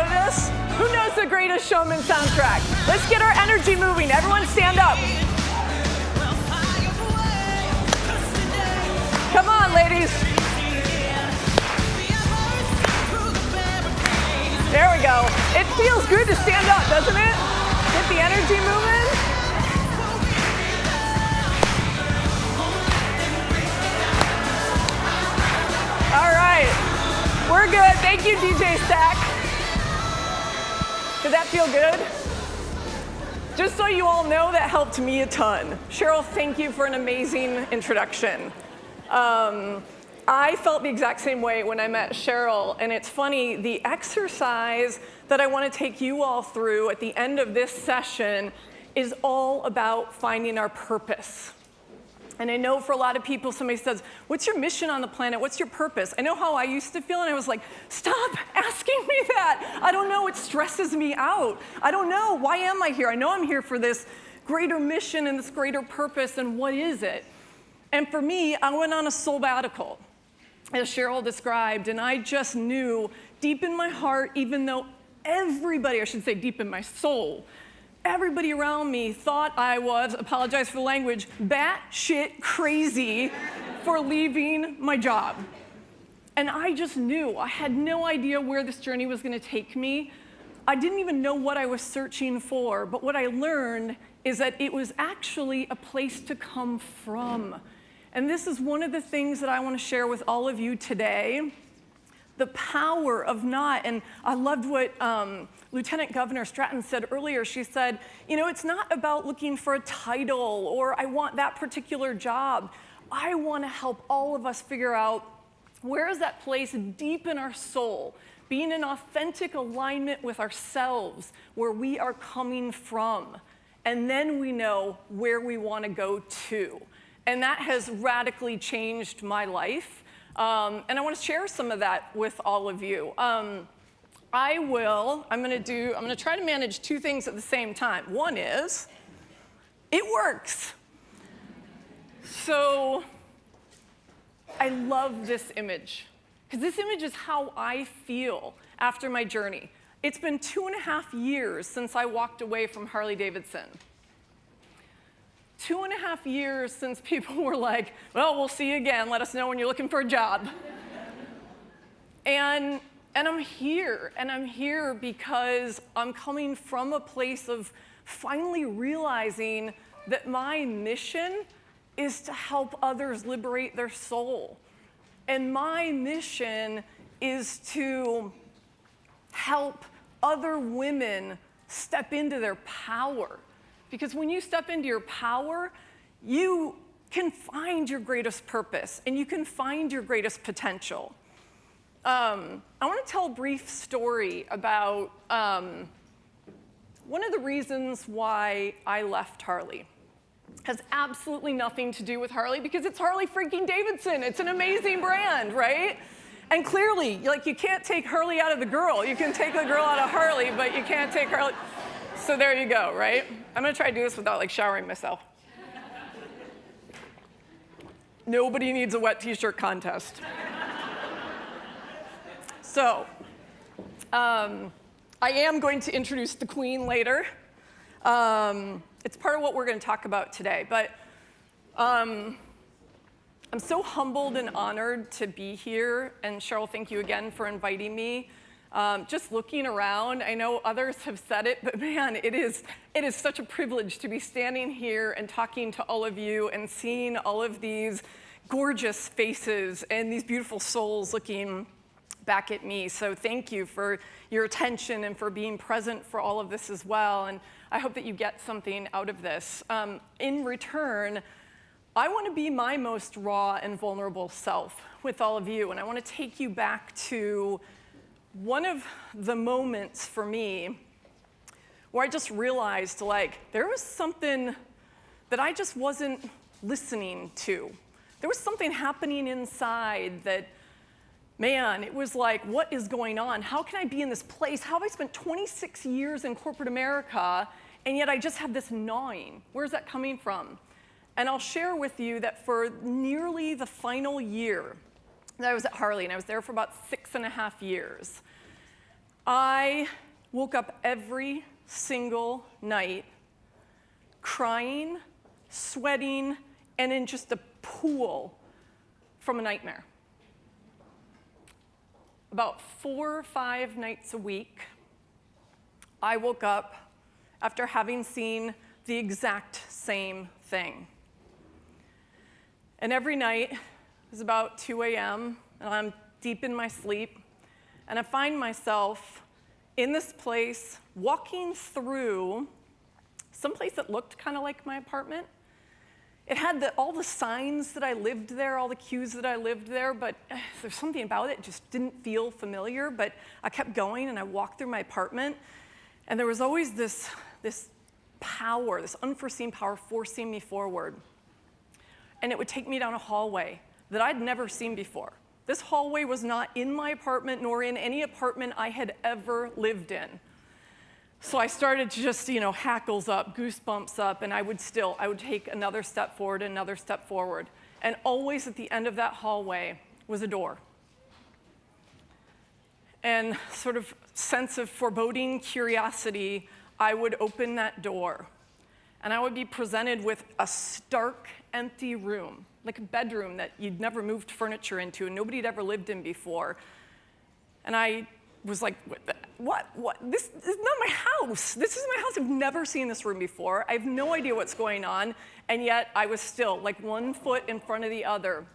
know this? Who knows the Greatest Showman soundtrack? Let's get our energy moving. Everyone stand up. Come on, ladies. There we go. It feels good to stand up, doesn't it? Get the energy moving. All right. We're good. Thank you, DJ Stack. Did that feel good? Just so you all know, that helped me a ton. Cheryl, thank you for an amazing introduction. I felt the exact same way when I met Cheryl, and it's funny, the exercise that I want to take you all through at the end of this session is all about finding our purpose. And I know for a lot of people, somebody says, what's your mission on the planet? What's your purpose? I know how I used to feel, and I was like, stop asking me that. I don't know, it stresses me out. I don't know, why am I here? I know I'm here for this greater mission and this greater purpose, and what is it? And for me, I went on a sabbatical, as Cheryl described, and I just knew deep in my heart, even though everybody, I should say deep in my soul, everybody around me thought I was, apologize for the language, batshit crazy for leaving my job. And I just knew, I had no idea where this journey was going to take me. I didn't even know what I was searching for, but what I learned is that it was actually a place to come from. And this is one of the things that I want to share with all of you today. The power of not, and I loved what Lieutenant Governor Stratton said earlier. She said, you know, it's not about looking for a title or I want that particular job. I want to help all of us figure out where is that place deep in our soul, being in authentic alignment with ourselves, where we are coming from. And then we know where we want to go to. And that has radically changed my life. And I want to share some of that with all of you. I'm going to try to manage two things at the same time. One is, it works. So I love this image, because this image is how I feel after my journey. It's been 2.5 years since I walked away from Harley Davidson. 2.5 years since people were like, well, we'll see you again. Let us know when you're looking for a job. And I'm here because I'm coming from a place of finally realizing that my mission is to help others liberate their soul. And my mission is to help other women step into their power. Because when you step into your power, you can find your greatest purpose and you can find your greatest potential. I want to tell a brief story about one of the reasons why I left Harley. Has absolutely nothing to do with Harley, because it's Harley freaking Davidson. It's an amazing brand, right? And clearly, like, you can't take Harley out of the girl. You can take the girl out of Harley, but you can't take Harley. So there you go, right? I'm going to try to do this without, like, showering myself. Nobody needs a wet t-shirt contest. So, I am going to introduce the queen later. It's part of what we're going to talk about today. But I'm so humbled and honored to be here. And Cheryl, thank you again for inviting me. Just looking around, I know others have said it, but man, it is such a privilege to be standing here and talking to all of you and seeing all of these gorgeous faces and these beautiful souls looking back at me. So thank you for your attention and for being present for all of this as well. And I hope that you get something out of this. In return, I want to be my most raw and vulnerable self with all of you. And I want to take you back to one of the moments for me where I just realized, like, there was something that I just wasn't listening to. There was something happening inside that, man, it was like, what is going on? How can I be in this place? How have I spent 26 years in corporate America, and yet I just have this gnawing? Where's that coming from? And I'll share with you that for nearly the final year that I was at Harley, and I was there for about 6.5 years, I woke up every single night crying, sweating, and in just a pool from a nightmare. About 4 or 5 nights a week, I woke up after having seen the exact same thing. And every night, it was about 2 a.m., and I'm deep in my sleep, and I find myself in this place, walking through someplace that looked kind of like my apartment. It had all the signs that I lived there, all the cues that I lived there, but there's something about it just didn't feel familiar. But I kept going, and I walked through my apartment, and there was always this power, this unforeseen power forcing me forward. And it would take me down a hallway that I'd never seen before. This hallway was not in my apartment nor in any apartment I had ever lived in. So I started to just, hackles up, goosebumps up, and I would take another step forward, another step forward. And always at the end of that hallway was a door. And sort of sense of foreboding curiosity, I would open that door. And I would be presented with a stark, empty room, like a bedroom that you'd never moved furniture into and nobody had ever lived in before. And I was like, what? This is not my house. This is my house. I've never seen this room before. I have no idea what's going on. And yet I was still like one foot in front of the other.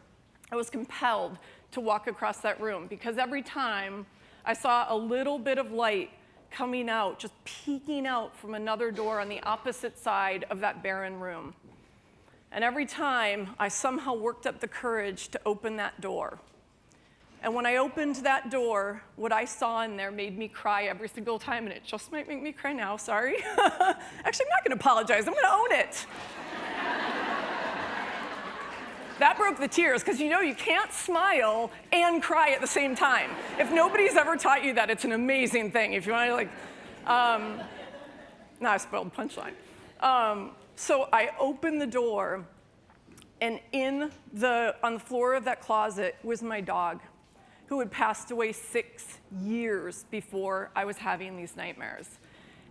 I was compelled to walk across that room because every time I saw a little bit of light coming out, just peeking out from another door on the opposite side of that barren room. And every time, I somehow worked up the courage to open that door. And when I opened that door, what I saw in there made me cry every single time, and it just might make me cry now, sorry. Actually, I'm not going to apologize. I'm going to own it. That broke the tears, because you can't smile and cry at the same time. If nobody's ever taught you that, it's an amazing thing. If you want to, now I spoiled the punchline. So I opened the door, and on the floor of that closet was my dog, who had passed away 6 years before I was having these nightmares.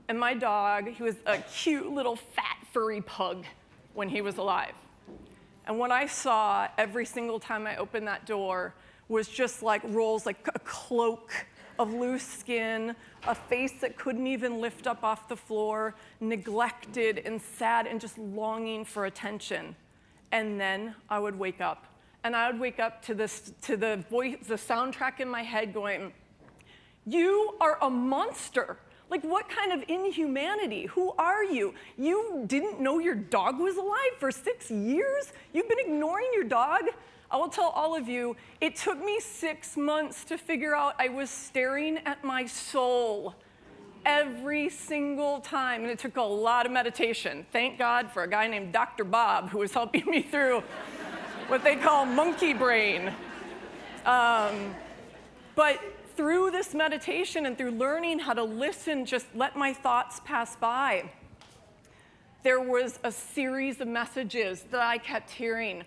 And my dog, he was a cute little fat furry pug when he was alive. And what I saw every single time I opened that door was just like rolls, like a cloak of loose skin, a face that couldn't even lift up off the floor, neglected and sad and just longing for attention. And then I would wake up. And I would wake up to the voice, the soundtrack in my head going, "You are a monster. Like, what kind of inhumanity? Who are you? You didn't know your dog was alive for 6 years? You've been ignoring your dog?" I will tell all of you, it took me 6 months to figure out I was staring at my soul every single time. And it took a lot of meditation. Thank God for a guy named Dr. Bob who was helping me through what they call monkey brain. But through this meditation and through learning how to listen, just let my thoughts pass by, there was a series of messages that I kept hearing.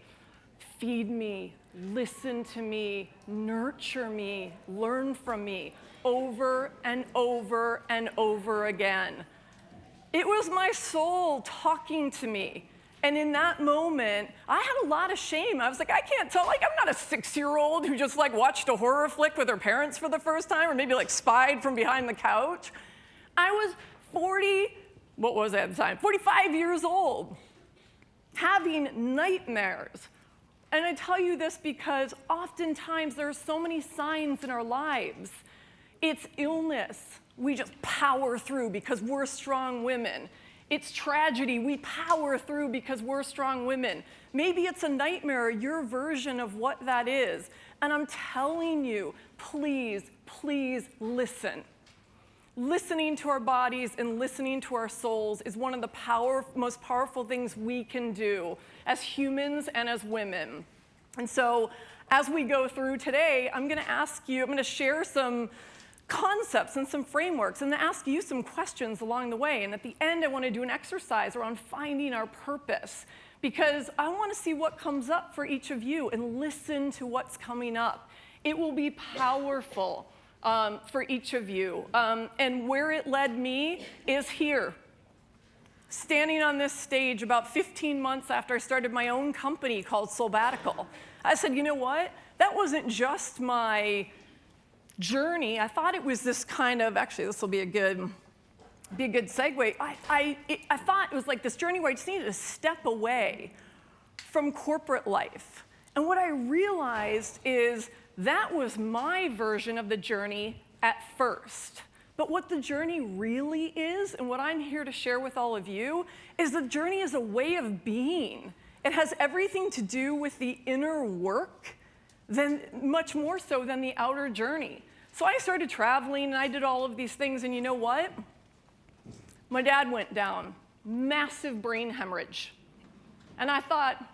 Feed me, listen to me, nurture me, learn from me, over and over and over again. It was my soul talking to me. And in that moment, I had a lot of shame. I was like, I can't tell, I'm not a 6-year-old who just watched a horror flick with her parents for the first time, or maybe spied from behind the couch. I was 45 years old, having nightmares. And I tell you this because oftentimes there are so many signs in our lives. It's illness. We just power through because we're strong women. It's tragedy. We power through because we're strong women. Maybe it's a nightmare, your version of what that is. And I'm telling you, please, please listen. Listening to our bodies and listening to our souls is one of the most powerful things we can do as humans and as women. And so as we go through today, I'm going to share some concepts and some frameworks and ask you some questions along the way. And at the end, I want to do an exercise around finding our purpose, because I want to see what comes up for each of you and listen to what's coming up. It will be powerful. for each of you. And where it led me is here. Standing on this stage about 15 months after I started my own company called bbatical. I said, you know what? That wasn't just my journey. I thought it was this kind of, actually this will be a good segue. I thought it was like this journey where I just needed to step away from corporate life. And what I realized is that was my version of the journey at first. But what the journey really is, and what I'm here to share with all of you, is the journey is a way of being. It has everything to do with the inner work, much more so than the outer journey. So I started traveling, and I did all of these things, and you know what? My dad went down, massive brain hemorrhage. And I thought,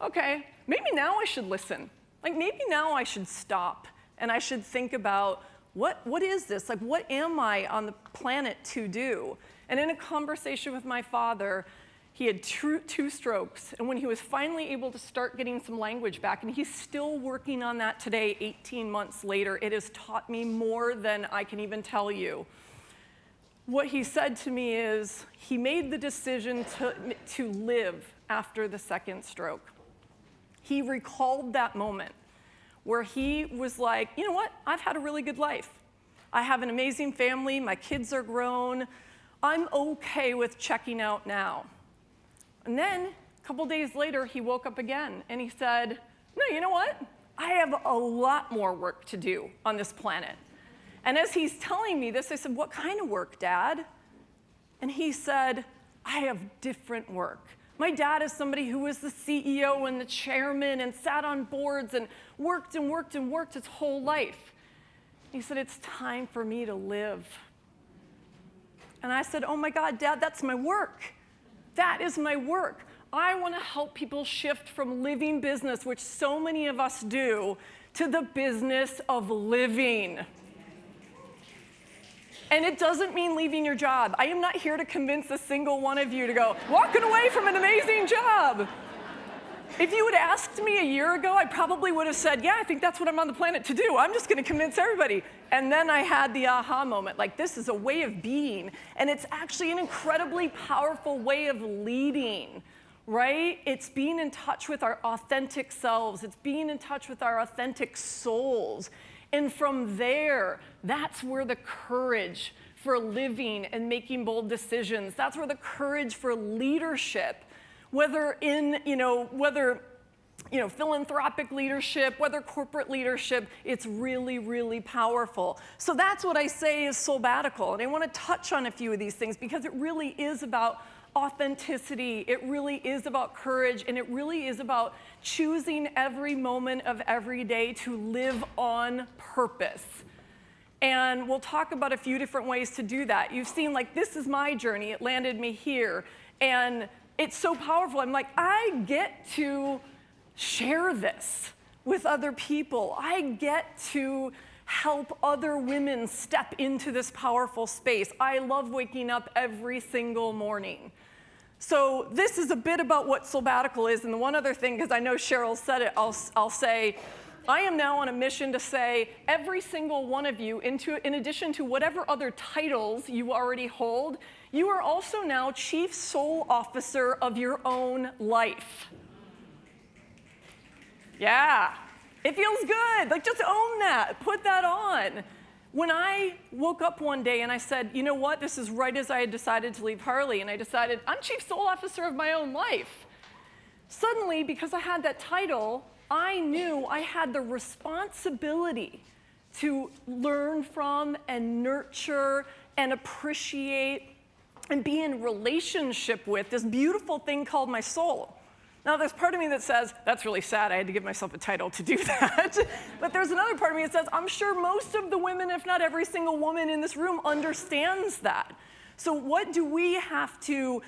okay, maybe now I should listen. Like maybe now I should stop, and I should think about, what is this? Like, what am I on the planet to do? And in a conversation with my father, he had two strokes. And when he was finally able to start getting some language back, and he's still working on that today, 18 months later, it has taught me more than I can even tell you. What he said to me is, he made the decision to live after the second stroke. He recalled that moment where he was like, you know what? I've had a really good life. I have an amazing family. My kids are grown. I'm okay with checking out now. And then a couple days later, he woke up again and he said, no, you know what? I have a lot more work to do on this planet. And as he's telling me this, I said, what kind of work, Dad? And he said, I have different work. My dad is somebody who was the CEO and the chairman and sat on boards and worked and worked and worked his whole life. He said, it's time for me to live. And I said, oh my God, Dad, that's my work. That is my work. I want to help people shift from living business, which so many of us do, to the business of living. And it doesn't mean leaving your job. I am not here to convince a single one of you to go, walking away from an amazing job. If you had asked me a year ago, I probably would have said, yeah, I think that's what I'm on the planet to do. I'm just going to convince everybody. And then I had the aha moment, like this is a way of being. And it's actually an incredibly powerful way of leading, right? It's being in touch with our authentic selves. It's being in touch with our authentic souls. And from there, that's where the courage for living and making bold decisions, that's where the courage for leadership, whether philanthropic leadership, whether corporate leadership, it's really, really powerful. So that's what I say is bbatical. And I want to touch on a few of these things because it really is about authenticity, it really is about courage, and it really is about choosing every moment of every day to live on purpose. And we'll talk about a few different ways to do that. You've seen, like, this is my journey. It landed me here. And it's so powerful. I'm like, I get to share this with other people. I get to help other women step into this powerful space. I love waking up every single morning. So this is a bit about what bbatical is. And the one other thing, because I know Cheryl said it, I'll say, I am now on a mission to say every single one of you, in addition to whatever other titles you already hold, you are also now Chief Soul Officer of your own life. Yeah, it feels good. Like, just own that. Put that on. When I woke up one day and I said, you know what, this is right as I had decided to leave Harley, and I decided I'm Chief Soul Officer of my own life. Suddenly, because I had that title, I knew I had the responsibility to learn from and nurture and appreciate and be in relationship with this beautiful thing called my soul. Now, there's part of me that says, that's really sad, I had to give myself a title to do that. But there's another part of me that says, I'm sure most of the women, if not every single woman in this room, understands that. So what do we have to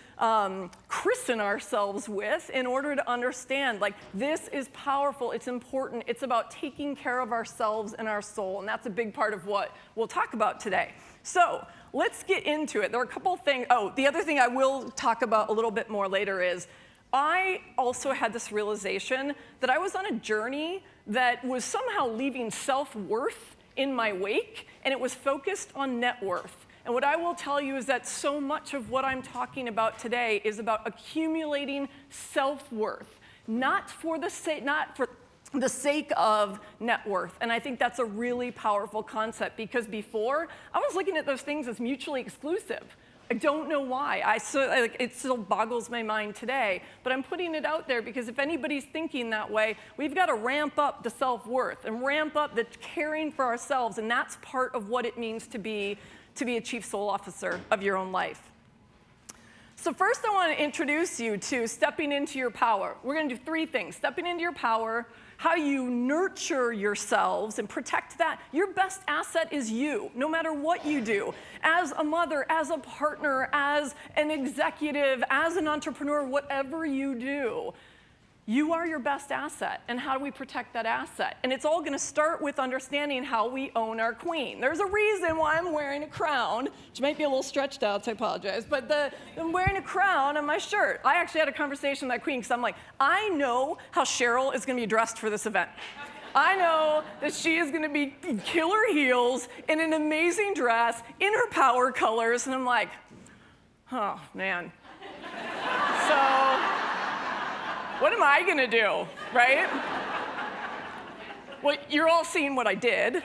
christen ourselves with in order to understand, like, this is powerful, it's important, it's about taking care of ourselves and our soul, and that's a big part of what we'll talk about today. So let's get into it. There are a couple things. Oh, the other thing I will talk about a little bit more later is I also had this realization that I was on a journey that was somehow leaving self-worth in my wake, and it was focused on net worth. And what I will tell you is that so much of what I'm talking about today is about accumulating self-worth, not for the sake of net worth. And I think that's a really powerful concept, because before, I was looking at those things as mutually exclusive. I don't know why. It still boggles my mind today, but I'm putting it out there because if anybody's thinking that way, we've got to ramp up the self-worth and ramp up the caring for ourselves, and that's part of what it means to be a chief soul officer of your own life. So first I want to introduce you to stepping into your power. We're going to do 3 things: stepping into your power, how you nurture yourselves and protect that. Your best asset is you, no matter what you do. As a mother, as a partner, as an executive, as an entrepreneur, whatever you do, you are your best asset. And how do we protect that asset? And it's all going to start with understanding how we own our queen. There's a reason why I'm wearing a crown, which might be a little stretched out, so I apologize. But I'm wearing a crown on my shirt. I actually had a conversation with that queen because I'm like, I know how Cheryl is going to be dressed for this event. I know that she is going to be killer heels in an amazing dress in her power colors. And I'm like, oh, man. So what am I going to do, right? Well, you're all seeing what I did.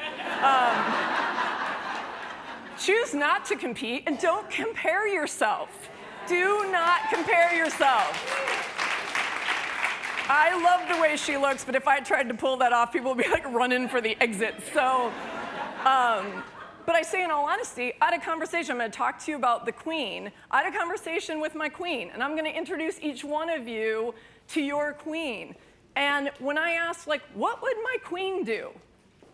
Choose not to compete, and don't compare yourself. Do not compare yourself. I love the way she looks, but if I tried to pull that off, people would be like running for the exit. So, but I say in all honesty, I had a conversation. I'm going to talk to you about the queen. I had a conversation with my queen, and I'm going to introduce each one of you to your queen. And when I asked, like, what would my queen do?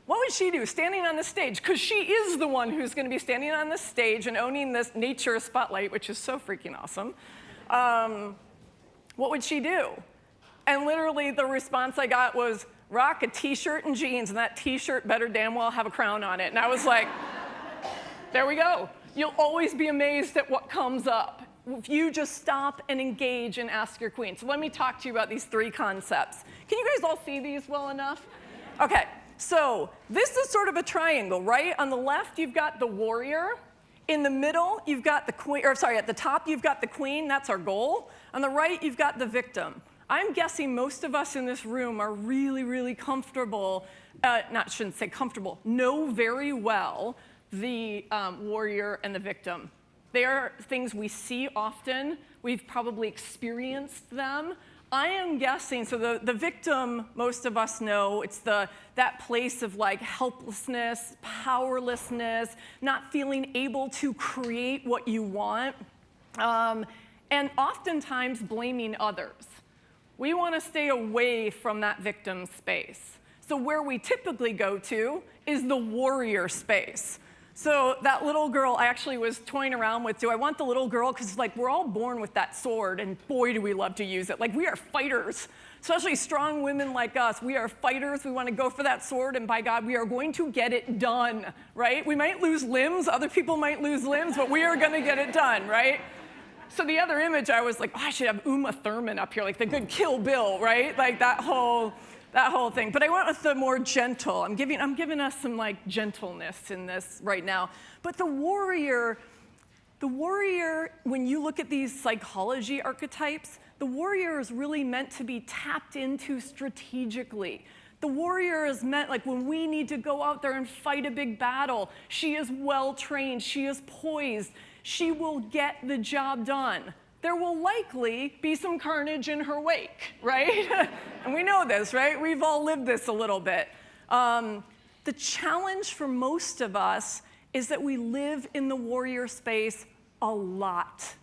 What would she do standing on the stage? Because she is the one who's going to be standing on the stage and owning this nature spotlight, which is so freaking awesome. What would she do? And literally the response I got was, rock a t-shirt and jeans, and that t-shirt better damn well have a crown on it. And I was like, there we go. You'll always be amazed at what comes up if you just stop and engage and ask your queen. So let me talk to you about these 3 concepts. Can you guys all see these well enough? Okay, so this is sort of a triangle, right? On the left, you've got the warrior. In the middle, you've got the queen, or sorry, at the top, you've got the queen. That's our goal. On the right, you've got the victim. I'm guessing most of us in this room are really, really comfortable, shouldn't say comfortable, know very well the warrior and the victim. They are things we see often. We've probably experienced them. I am guessing, so the victim, most of us know, it's that place of like helplessness, powerlessness, not feeling able to create what you want, and oftentimes blaming others. We want to stay away from that victim space. So where we typically go to is the warrior space. So that little girl I actually was toying around with, do I want the little girl? Because like we're all born with that sword, and boy, do we love to use it. Like we are fighters, especially strong women like us. We are fighters. We want to go for that sword, and by God, we are going to get it done, right? We might lose limbs. Other people might lose limbs, but we are going to get it done, right? So the other image, I was like, oh, I should have Uma Thurman up here, like the good Kill Bill, right? Like that whole thing. But I went with the more gentle. I'm giving us some like gentleness in this right now. But the warrior, when you look at these psychology archetypes, the warrior is really meant to be tapped into strategically. The warrior is meant, like when we need to go out there and fight a big battle, she is well trained, she is poised, she will get the job done. There will likely be some carnage in her wake, right? And we know this, right? We've all lived this a little bit. The challenge for most of us is that we live in the warrior space a lot.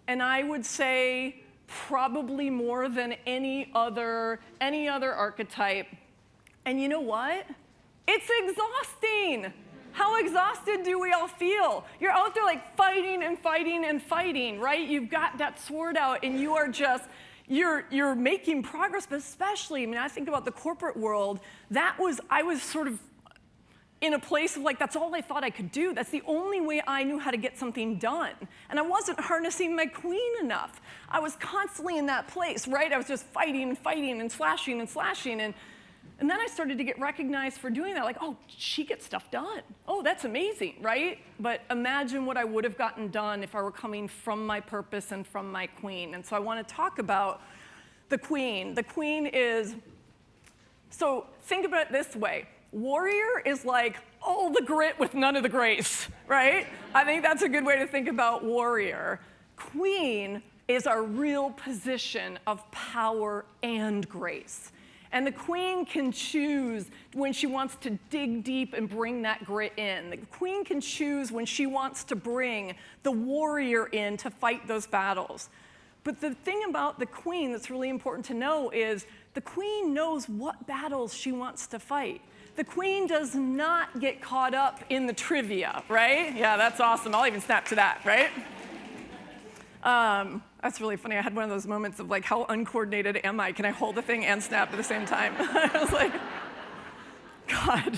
And I would say probably more than any other archetype. And you know what? It's exhausting. How exhausted do we all feel? You're out there like fighting and fighting and fighting, right? You've got that sword out and you are just, you're making progress, but especially, I mean, I think about the corporate world, I was sort of in a place of like, that's all I thought I could do. That's the only way I knew how to get something done. And I wasn't harnessing my queen enough. I was constantly in that place, right? I was just fighting and fighting and slashing and slashing. And And then I started to get recognized for doing that, like, oh, she gets stuff done. Oh, that's amazing, right? But imagine what I would have gotten done if I were coming from my purpose and from my queen. And so I want to talk about the queen. The queen is, so think about it this way. Warrior is like all the grit with none of the grace, right? I think that's a good way to think about warrior. Queen is our real position of power and grace. And the queen can choose when she wants to dig deep and bring that grit in. The queen can choose when she wants to bring the warrior in to fight those battles. But the thing about the queen that's really important to know is the queen knows what battles she wants to fight. The queen does not get caught up in the trivia, right? Yeah, that's awesome. I'll even snap to that, right? That's really funny. I had one of those moments of like, how uncoordinated am I? Can I hold the thing and snap at the same time? I was like, God,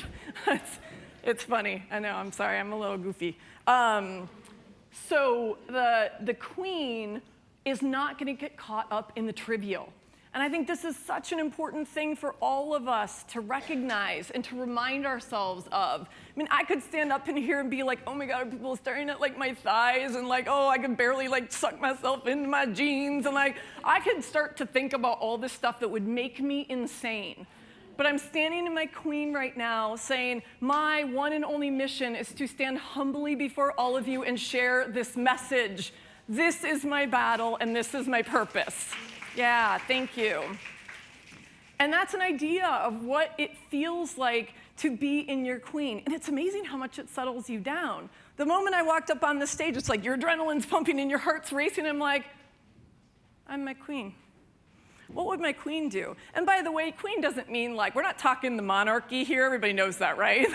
it's funny. I know, I'm sorry, I'm a little goofy. So the queen is not gonna get caught up in the trivial. And I think this is such an important thing for all of us to recognize and to remind ourselves of. I mean, I could stand up in here and be like, oh my God, people staring at like my thighs and like, oh, I could barely like suck myself into my jeans. And like, I could start to think about all this stuff that would make me insane. But I'm standing in my queen right now saying, my one and only mission is to stand humbly before all of you and share this message. This is my battle and this is my purpose. Yeah, thank you. And that's an idea of what it feels like to be in your queen. And it's amazing how much it settles you down. The moment I walked up on the stage, it's like your adrenaline's pumping and your heart's racing. I'm like, I'm my queen. What would my queen do? And by the way, queen doesn't mean like, we're not talking the monarchy here. Everybody knows that, right?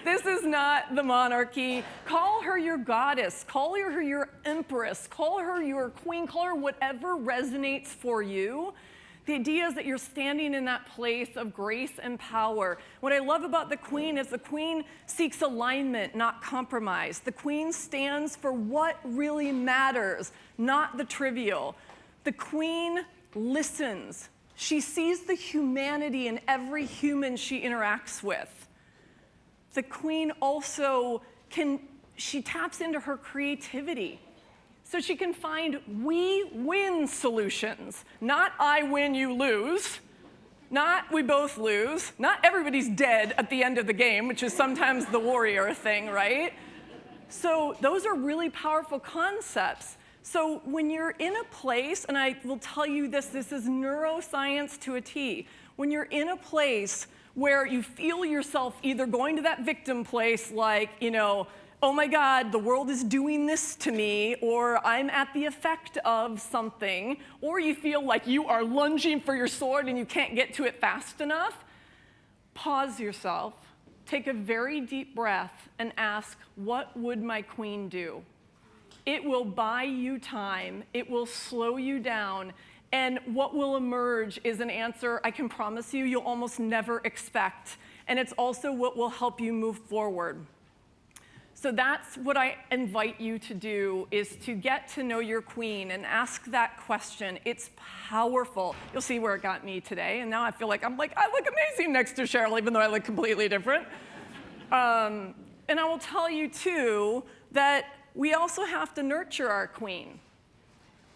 This is not the monarchy. Call her your goddess. Call her your empress. Call her your queen. Call her whatever resonates for you. The idea is that you're standing in that place of grace and power. What I love about the queen is the queen seeks alignment, not compromise. The queen stands for what really matters, not the trivial. The queen listens. She sees the humanity in every human she interacts with. The queen also she taps into her creativity. So she can find we win solutions, not I win, you lose, not we both lose, not everybody's dead at the end of the game, which is sometimes the warrior thing, right? So those are really powerful concepts. So when you're in a place, and I will tell you this is neuroscience to a T, when you're in a place where you feel yourself either going to that victim place like, you know, oh my God, the world is doing this to me, or I'm at the effect of something, or you feel like you are lunging for your sword and you can't get to it fast enough, pause yourself, take a very deep breath, and ask, what would my queen do? It will buy you time, it will slow you down, and what will emerge is an answer I can promise you you'll almost never expect. And it's also what will help you move forward. So that's what I invite you to do, is to get to know your queen and ask that question. It's powerful. You'll see where it got me today. And now I feel like I look amazing next to Cheryl, even though I look completely different. And I will tell you too that we also have to nurture our queen.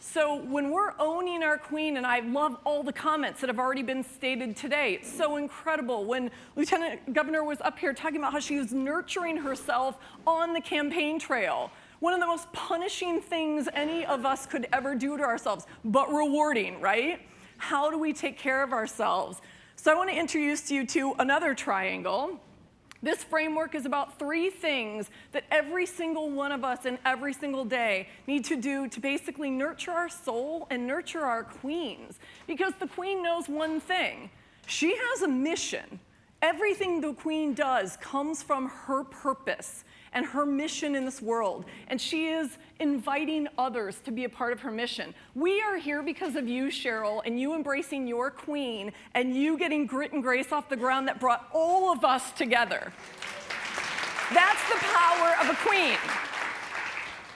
So when we're owning our queen, and I love all the comments that have already been stated today, it's so incredible. When Lieutenant Governor was up here talking about how she was nurturing herself on the campaign trail, one of the most punishing things any of us could ever do to ourselves, but rewarding, right? How do we take care of ourselves? So I want to introduce you to another triangle. This framework is about 3 things that every single one of us in every single day need to do to basically nurture our soul and nurture our queens. Because the queen knows one thing. She has a mission. Everything the queen does comes from her purpose and her mission in this world. And she is inviting others to be a part of her mission. We are here because of you, Cheryl, and you embracing your queen and you getting grit and grace off the ground that brought all of us together. That's the power of a queen.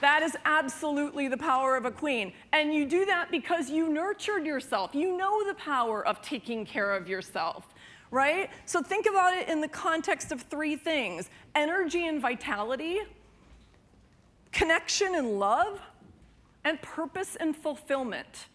That is absolutely the power of a queen. And you do that because you nurtured yourself. You know the power of taking care of yourself, right? So think about it in the context of three things: energy and vitality, connection and love, and purpose and fulfillment.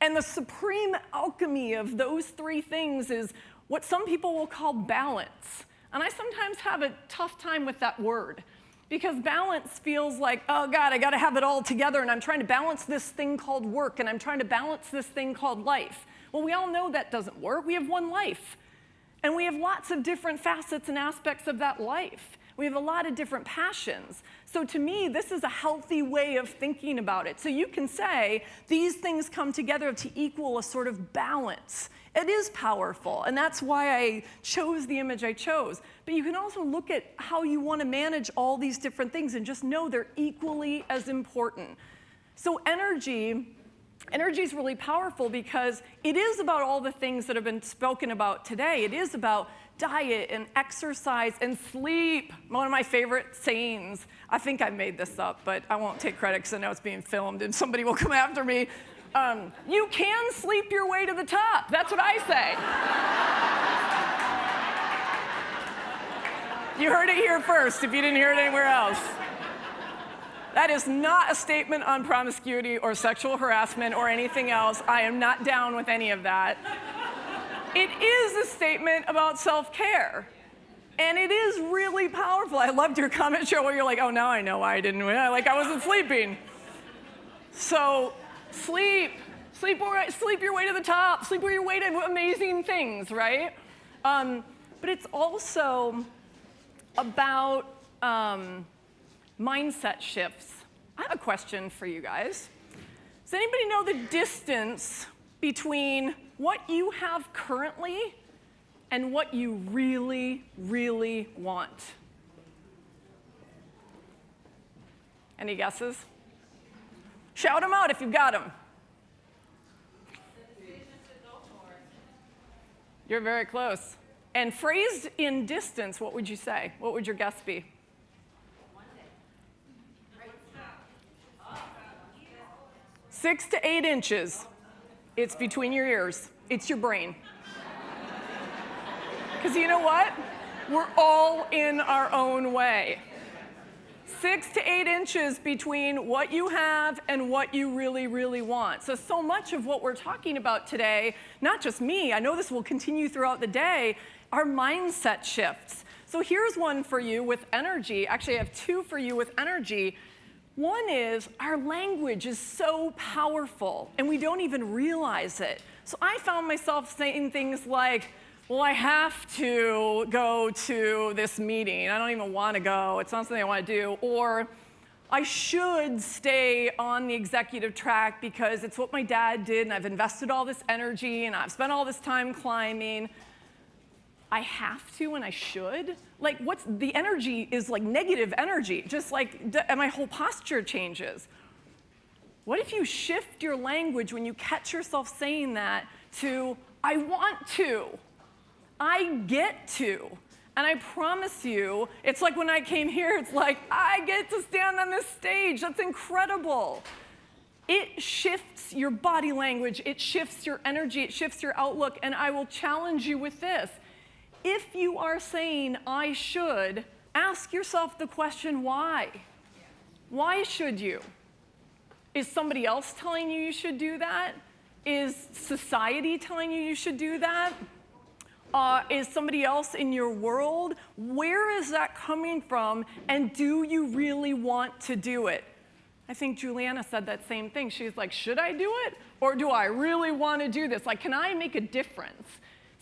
And the supreme alchemy of those three things is what some people will call balance. And I sometimes have a tough time with that word, because balance feels like, oh God, I gotta have it all together, and I'm trying to balance this thing called work, and I'm trying to balance this thing called life. Well, we all know that doesn't work. We have one life, and we have lots of different facets and aspects of that life. We have a lot of different passions. So to me, this is a healthy way of thinking about it. So you can say these things come together to equal a sort of balance. It is powerful, and that's why I chose the image I chose. But you can also look at how you want to manage all these different things and just know they're equally as important. So energy is really powerful because it is about all the things that have been spoken about today. It is about diet and exercise and sleep. One of my favorite sayings, I think I made this up, but I won't take credit because I know it's being filmed and somebody will come after me. You can sleep your way to the top. That's what I say. You heard it here first if you didn't hear it anywhere else. That is not a statement on promiscuity or sexual harassment or anything else. I am not down with any of that. It is a statement about self-care. And it is really powerful. I loved your comment, Cheryl, where you're like, oh, now I know why I didn't win. Like, I wasn't sleeping. So sleep your way to the top. Sleep your way to amazing things, right? But it's also about mindset shifts. I have a question for you guys. Does anybody know the distance between what you have currently and what you really, really want? Any guesses? Shout them out if you've got them. You're very close. And phrased in distance, what would you say? What would your guess be? 6 to 8 inches. It's between your ears. It's your brain. Because you know what? We're all in our own way. 6 to 8 inches between what you have and what you really, really want. So much of what we're talking about today, not just me, I know this will continue throughout the day, are mindset shifts. So here's one for you with energy. Actually, I have two for you with energy. One is our language is so powerful, and we don't even realize it. So I found myself saying things like, well, I have to go to this meeting. I don't even want to go. It's not something I want to do. Or I should stay on the executive track because it's what my dad did, and I've invested all this energy, and I've spent all this time climbing. I have to and I should? Like, the energy is like negative energy, just like and my whole posture changes. What if you shift your language when you catch yourself saying that to, I want to, I get to. And I promise you, it's like when I came here, it's like, I get to stand on this stage. That's incredible. It shifts your body language. It shifts your energy. It shifts your outlook. And I will challenge you with this. If you are saying, I should, ask yourself the question, why? Why should you? Is somebody else telling you you should do that? Is society telling you you should do that? Is somebody else in your world? Where is that coming from? And do you really want to do it? I think Juliana said that same thing. She's like, should I do it? Or do I really want to do this? Like, can I make a difference?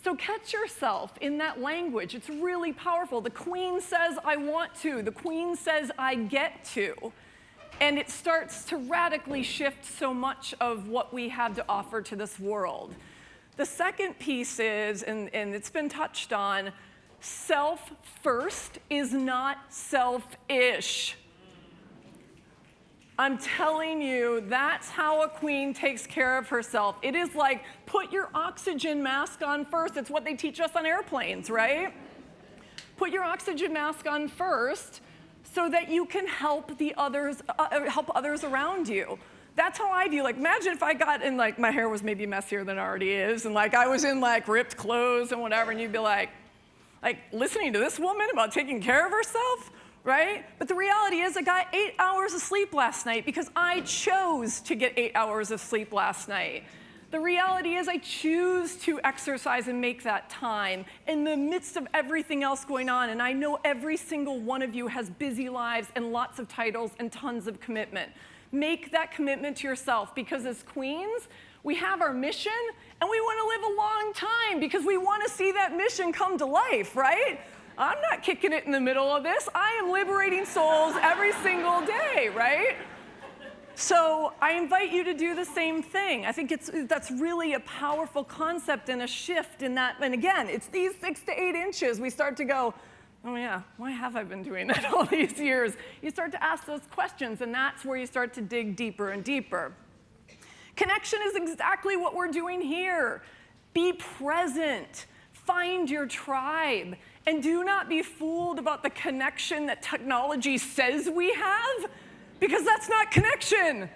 So catch yourself in that language. It's really powerful. The queen says, I want to. The queen says, I get to. And it starts to radically shift so much of what we have to offer to this world. The second piece is, and it's been touched on, self first is not selfish. I'm telling you, that's how a queen takes care of herself. It is like, put your oxygen mask on first. It's what they teach us on airplanes, right? Put your oxygen mask on first. so that you can help others around you. That's how I view, like, imagine if I got in, like, my hair was maybe messier than it already is, and like I was in like ripped clothes and whatever, and you'd be like listening to this woman about taking care of herself, right? But the reality is I got 8 hours of sleep last night because I chose to get 8 hours of sleep last night. The reality is I choose to exercise and make that time in the midst of everything else going on. And I know every single one of you has busy lives and lots of titles and tons of commitment. Make that commitment to yourself, because as queens, we have our mission and we want to live a long time because we want to see that mission come to life, right? I'm not kicking it in the middle of this. I am liberating souls every single day, right? So I invite you to do the same thing. I think that's really a powerful concept and a shift in that. And again, it's these 6 to 8 inches. We start to go, oh yeah, why have I been doing that all these years? You start to ask those questions, and that's where you start to dig deeper and deeper. Connection is exactly what we're doing here. Be present. Find your tribe. And do not be fooled about the connection that technology says we have, because that's not connection.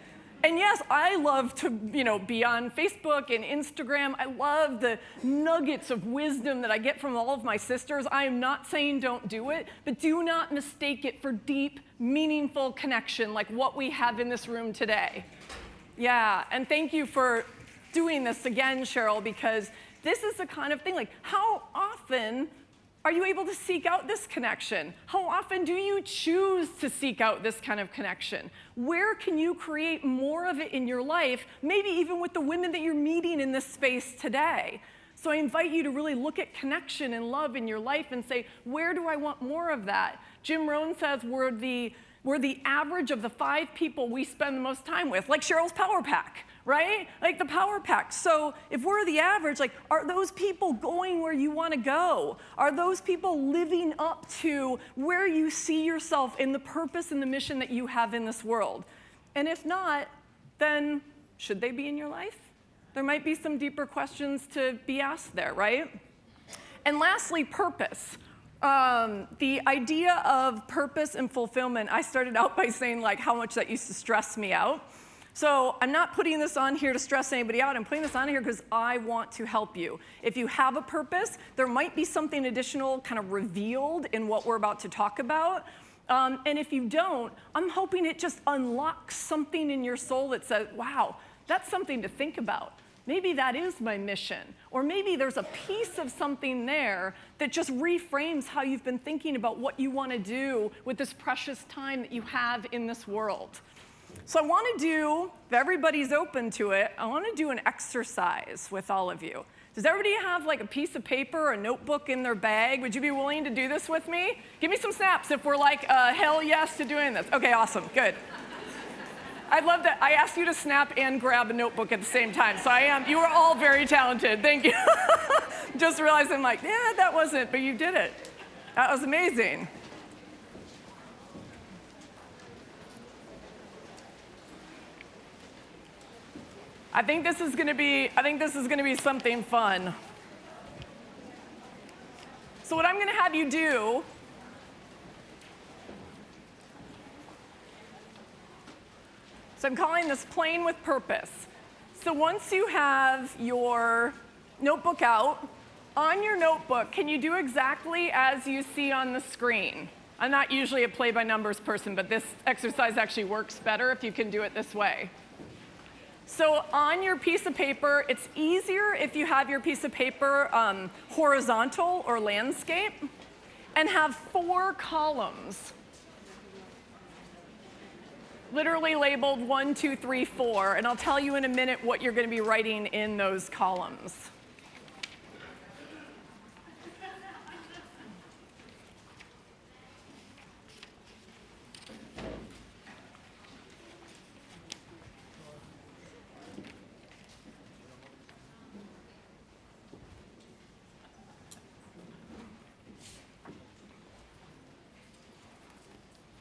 And yes, I love to be on Facebook and Instagram. I love the nuggets of wisdom that I get from all of my sisters. I am not saying don't do it, but do not mistake it for deep, meaningful connection like what we have in this room today. Yeah, and thank you for doing this again, Cheryl, because this is the kind of thing, like, how often are you able to seek out this connection? How often do you choose to seek out this kind of connection? Where can you create more of it in your life, maybe even with the women that you're meeting in this space today? So I invite you to really look at connection and love in your life and say, where do I want more of that? Jim Rohn says we're the average of the 5 people we spend the most time with, like Cheryl's Power Pack, right? Like the Power Pack. So if we're the average, like, are those people going where you want to go? Are those people living up to where you see yourself in the purpose and the mission that you have in this world? And if not, then should they be in your life? There might be some deeper questions to be asked there, right? And lastly, purpose. The idea of purpose and fulfillment, I started out by saying like how much that used to stress me out. So I'm not putting this on here to stress anybody out. I'm putting this on here because I want to help you. If you have a purpose, there might be something additional kind of revealed in what we're about to talk about. And if you don't, I'm hoping it just unlocks something in your soul that says, wow, that's something to think about. Maybe that is my mission. Or maybe there's a piece of something there that just reframes how you've been thinking about what you want to do with this precious time that you have in this world. So I want to do, if everybody's open to it, I want to do an exercise with all of you. Does everybody have like a piece of paper or a notebook in their bag? Would you be willing to do this with me? Give me some snaps if we're like, hell yes to doing this. Okay, awesome, good. I love that. I asked you to snap and grab a notebook at the same time. So you were all very talented. Thank you. Just realized I'm like, yeah, that wasn't, but you did it. That was amazing. I think this is going to be something fun. So what I'm going to have you do So I'm calling this Playing with Purpose. So once you have your notebook out, on your notebook, can you do exactly as you see on the screen? I'm not usually a play-by-numbers person, but this exercise actually works better if you can do it this way. So on your piece of paper, it's easier if you have your piece of paper horizontal or landscape, and have 4 columns. Literally labeled 1, 2, 3, 4, and I'll tell you in a minute what you're going to be writing in those columns.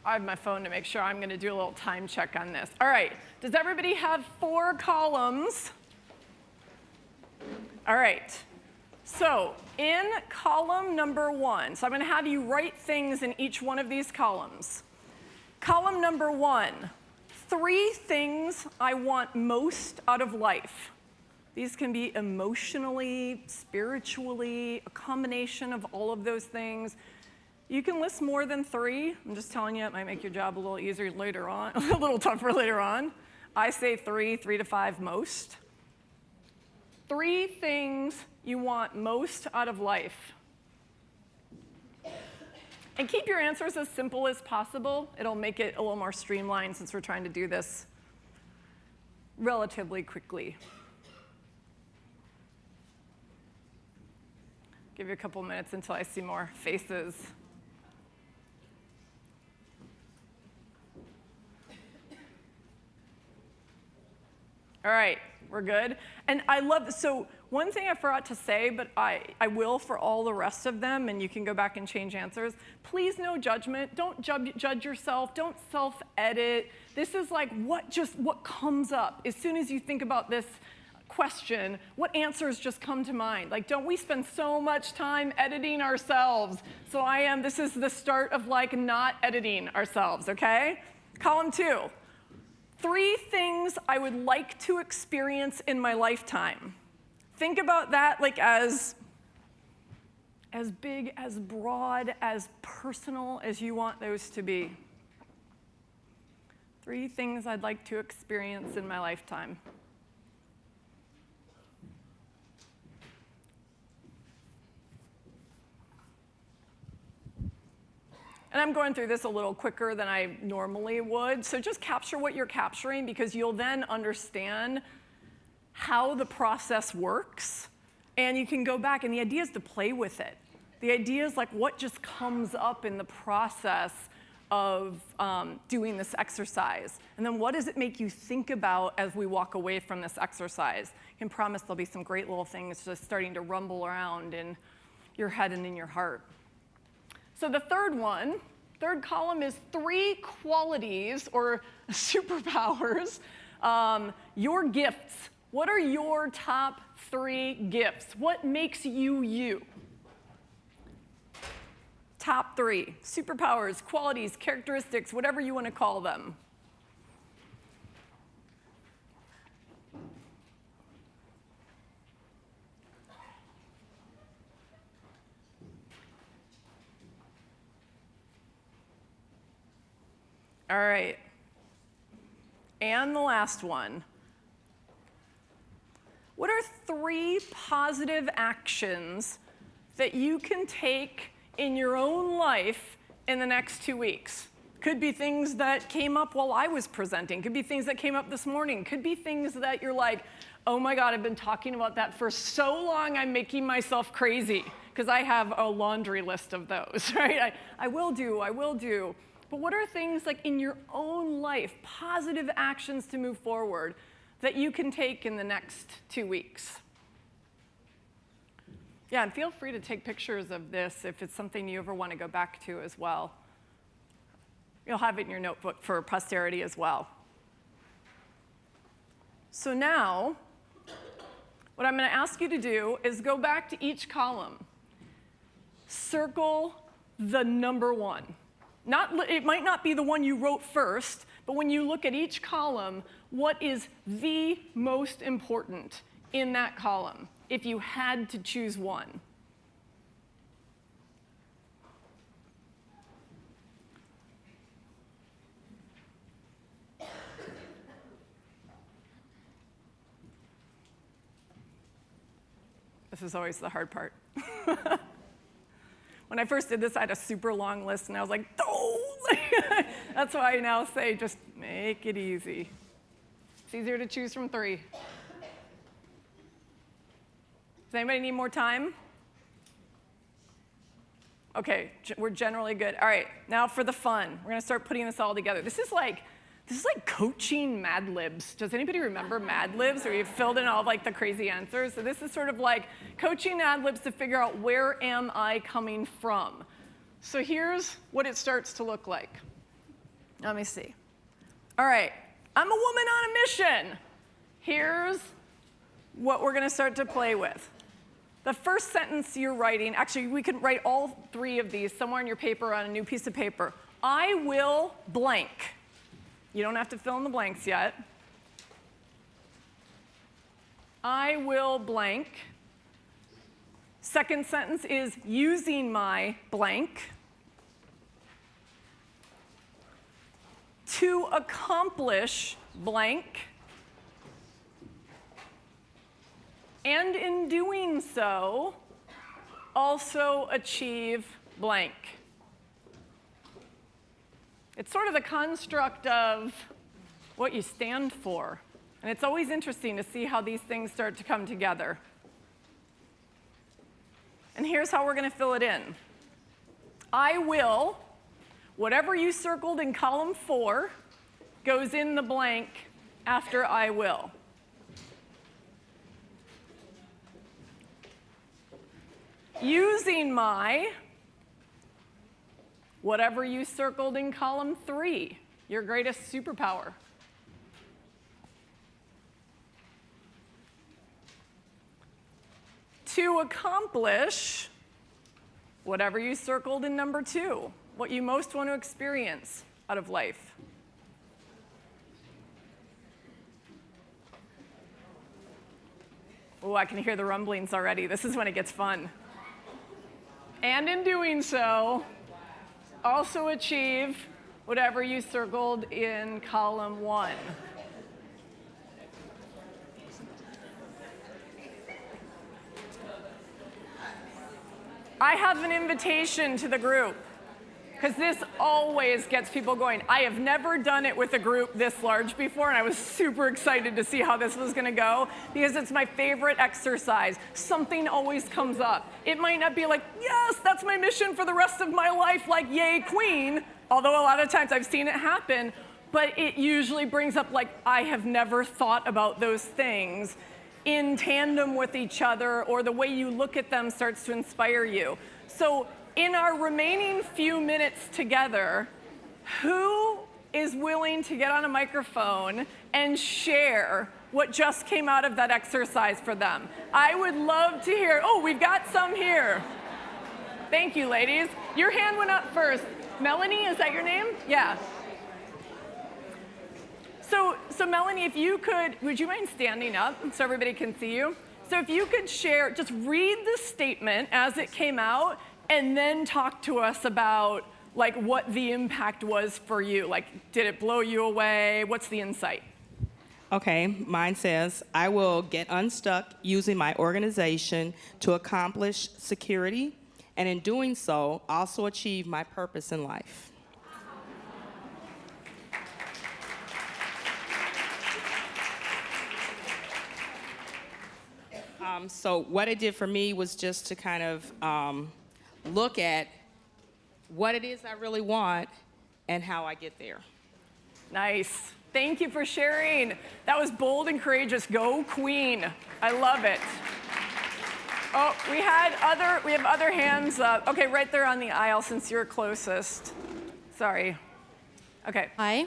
I have my phone to make sure. I'm going to do a little time check on this. All right. Does everybody have 4 columns? All right. So in column number 1, so I'm going to have you write things in each one of these columns. Column number 1, 3 things I want most out of life. These can be emotionally, spiritually, a combination of all of those things. You can list more than 3. I'm just telling you, it might make your job a little easier later on, a little tougher later on. I say 3 to 5 most. 3 things you want most out of life. And keep your answers as simple as possible. It'll make it a little more streamlined since we're trying to do this relatively quickly. Give you a couple minutes until I see more faces. All right, we're good. And I love, so one thing I forgot to say, but I will for all the rest of them, and you can go back and change answers. Please, no judgment. Don't judge yourself. Don't self-edit. This is like what comes up. As soon as you think about this question, what answers just come to mind? Like, don't we spend so much time editing ourselves? So this is the start of like not editing ourselves, okay? Column 2, 3 things I would like to experience in my lifetime. Think about that like as big, as broad, as personal as you want those to be. 3 things I'd like to experience in my lifetime. And I'm going through this a little quicker than I normally would. So just capture what you're capturing, because you'll then understand how the process works. And you can go back, and the idea is to play with it. The idea is like what just comes up in the process of doing this exercise. And then what does it make you think about as we walk away from this exercise? I can promise there'll be some great little things just starting to rumble around in your head and in your heart. So the third column is 3 qualities or superpowers. Your gifts. What are your top 3 gifts? What makes you you? Top 3. Superpowers, qualities, characteristics, whatever you want to call them. All right. And the last one. What are 3 positive actions that you can take in your own life in the next 2 weeks? Could be things that came up while I was presenting. Could be things that came up this morning. Could be things that you're like, oh my God, I've been talking about that for so long, I'm making myself crazy. Because I have a laundry list of those, right? I will do. But what are things like in your own life, positive actions to move forward that you can take in the next 2 weeks? Yeah, and feel free to take pictures of this if it's something you ever want to go back to as well. You'll have it in your notebook for posterity as well. So now, what I'm going to ask you to do is go back to each column. Circle the number 1. It might not be the one you wrote first, but when you look at each column, what is the most important in that column, if you had to choose one? This is always the hard part. When I first did this, I had a super long list, and I was like, oh! That's why I now say, just make it easy. It's easier to choose from 3. Does anybody need more time? Okay, we're generally good. All right, now for the fun. We're going to start putting this all together. This is like coaching Mad Libs. Does anybody remember Mad Libs, where you filled in all of like the crazy answers? So this is sort of like coaching Mad Libs to figure out where am I coming from. So here's what it starts to look like. Let me see. All right, I'm a woman on a mission. Here's what we're going to start to play with. The first sentence you're writing, actually we can write all 3 of these somewhere on your paper on a new piece of paper. I will blank. You don't have to fill in the blanks yet. I will blank. Second sentence is using my blank to accomplish blank, and in doing so, also achieve blank. It's sort of the construct of what you stand for. And it's always interesting to see how these things start to come together. And here's how we're going to fill it in. I will, whatever you circled in column 4, goes in the blank after I will. Using my, whatever you circled in column 3, your greatest superpower. To accomplish, whatever you circled in number 2, what you most want to experience out of life. Oh, I can hear the rumblings already. This is when it gets fun. And in doing so, also achieve whatever you circled in column 1. I have an invitation to the group, because this always gets people going. I have never done it with a group this large before, and I was super excited to see how this was going to go, because it's my favorite exercise. Something always comes up. It might not be like, yes, that's my mission for the rest of my life, like, yay, queen, although a lot of times I've seen it happen, but it usually brings up, like, I have never thought about those things in tandem with each other, or the way you look at them starts to inspire you. So in our remaining few minutes together, who is willing to get on a microphone and share what just came out of that exercise for them? I would love to hear. Oh, we've got some here. Thank you, ladies. Your hand went up first. Melanie, is that your name? Yeah. So Melanie, if you could, would you mind standing up so everybody can see you? So if you could share, just read the statement as it came out, and then talk to us about like what the impact was for you. Like, did it blow you away? What's the insight? Okay, mine says, I will get unstuck using my organization to accomplish security, and in doing so, also achieve my purpose in life. So what it did for me was just to kind of look at what it is I really want and how I get there. Nice. Thank you for sharing. That was bold and courageous. Go Queen. I love it. Oh, we have other hands up. Okay, right there on the aisle since you're closest. Sorry. Okay. Hi.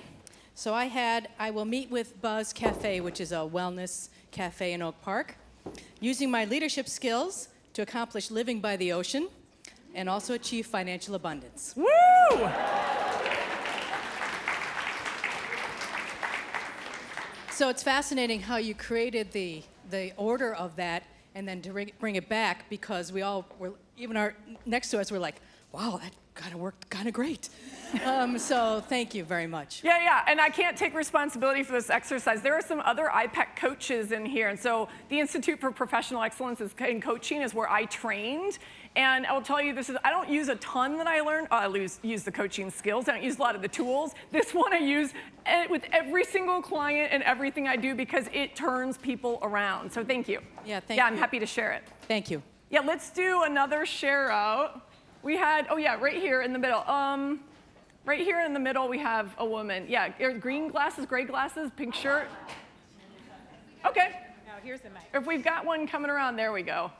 So I will meet with Buzz Cafe, which is a wellness cafe in Oak Park, using my leadership skills to accomplish living by the ocean and also achieve financial abundance. Woo! So it's fascinating how you created the order of that and then to bring it back, because we all were, even our next to us were like, wow, that kind of worked kind of great. So thank you very much. Yeah, and I can't take responsibility for this exercise. There are some other IPEC coaches in here, and so the Institute for Professional Excellence in Coaching is where I trained. And I will tell you, I don't use a ton that I learned. I use the coaching skills. I don't use a lot of the tools. This one I use with every single client and everything I do, because it turns people around. So thank you. Yeah, thank you. Yeah, I'm happy to share it. Thank you. Yeah, let's do another share out. We had, right here in the middle. Right here in the middle, we have a woman. Yeah, green glasses, gray glasses, pink shirt. Okay. Now here's the mic. If we've got one coming around, there we go.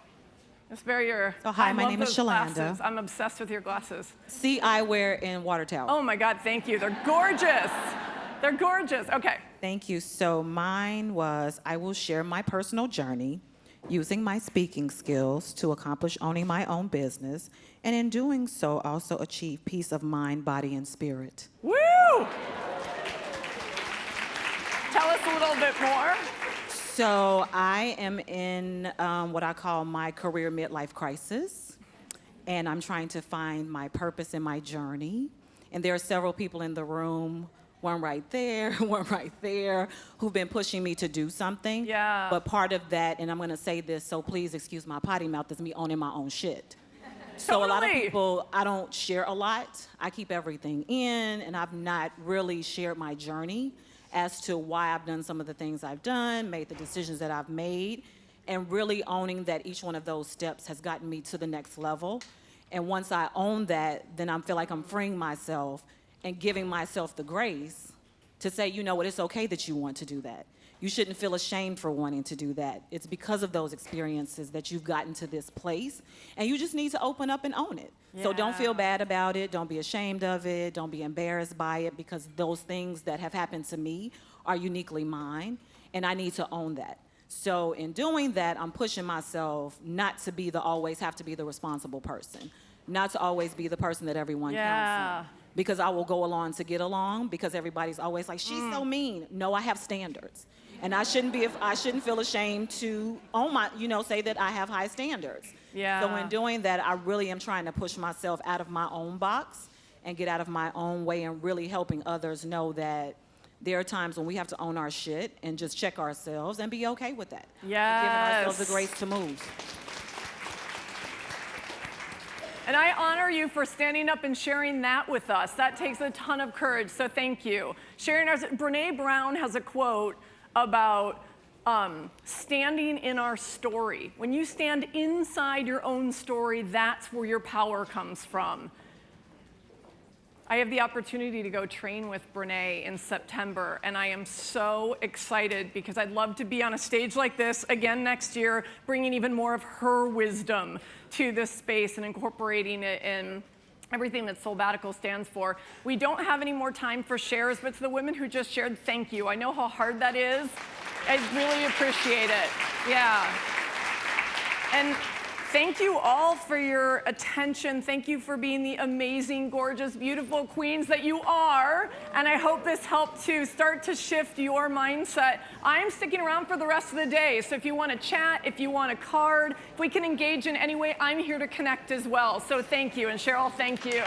Miss Barrier. So hi, I my love name is those Shalanda. glasses. I'm obsessed with your glasses. See eyewear in water tower. Oh my God, thank you. They're gorgeous. They're gorgeous. Okay. Thank you. So mine was, I will share my personal journey using my speaking skills to accomplish owning my own business, and in doing so, also achieve peace of mind, body, and spirit. Woo! Tell us a little bit more. So I am in what I call my career midlife crisis, and I'm trying to find my purpose in my journey. And there are several people in the room, one right there, one right there, who've been pushing me to do something. Yeah. But part of that, and I'm gonna say this, so please excuse my potty mouth, is me owning my own shit. So a lot of Totally. people, I don't share a lot. I keep everything in, and I've not really shared my journey as to why I've done some of the things I've done, made the decisions that I've made, and really owning that each one of those steps has gotten me to the next level. And once I own that, then I feel like I'm freeing myself and giving myself the grace to say, you know what, it's okay that you want to do that. You shouldn't feel ashamed for wanting to do that. It's because of those experiences that you've gotten to this place, and you just need to open up and own it. So don't feel bad about it. Don't be ashamed of it. Don't be embarrassed by it, because those things that have happened to me are uniquely mine, and I need to own that. So in doing that, I'm pushing myself not to be always have to be the responsible person, not to always be the person that everyone counts on. Because I will go along to get along, because everybody's always like, she's so mean. No, I have standards. And I shouldn't feel ashamed to own say that I have high standards. Yeah. So in doing that, I really am trying to push myself out of my own box and get out of my own way, and really helping others know that there are times when we have to own our shit and just check ourselves and be okay with that. Yes. Giving ourselves the grace to move. And I honor you for standing up and sharing that with us. That takes a ton of courage, so thank you. Brene Brown has a quote about standing in our story. When you stand inside your own story, that's where your power comes from. I have the opportunity to go train with Brene in September, and I am so excited because I'd love to be on a stage like this again next year, bringing even more of her wisdom to this space and incorporating it in everything that Soulbatical stands for. We don't have any more time for shares, but to the women who just shared, thank you. I know how hard that is. I really appreciate it. Yeah. And thank you all for your attention. Thank you for being the amazing, gorgeous, beautiful queens that you are. And I hope this helped to start to shift your mindset. I'm sticking around for the rest of the day. So if you want to chat, if you want a card, if we can engage in any way, I'm here to connect as well. So thank you. And Cheryl, thank you.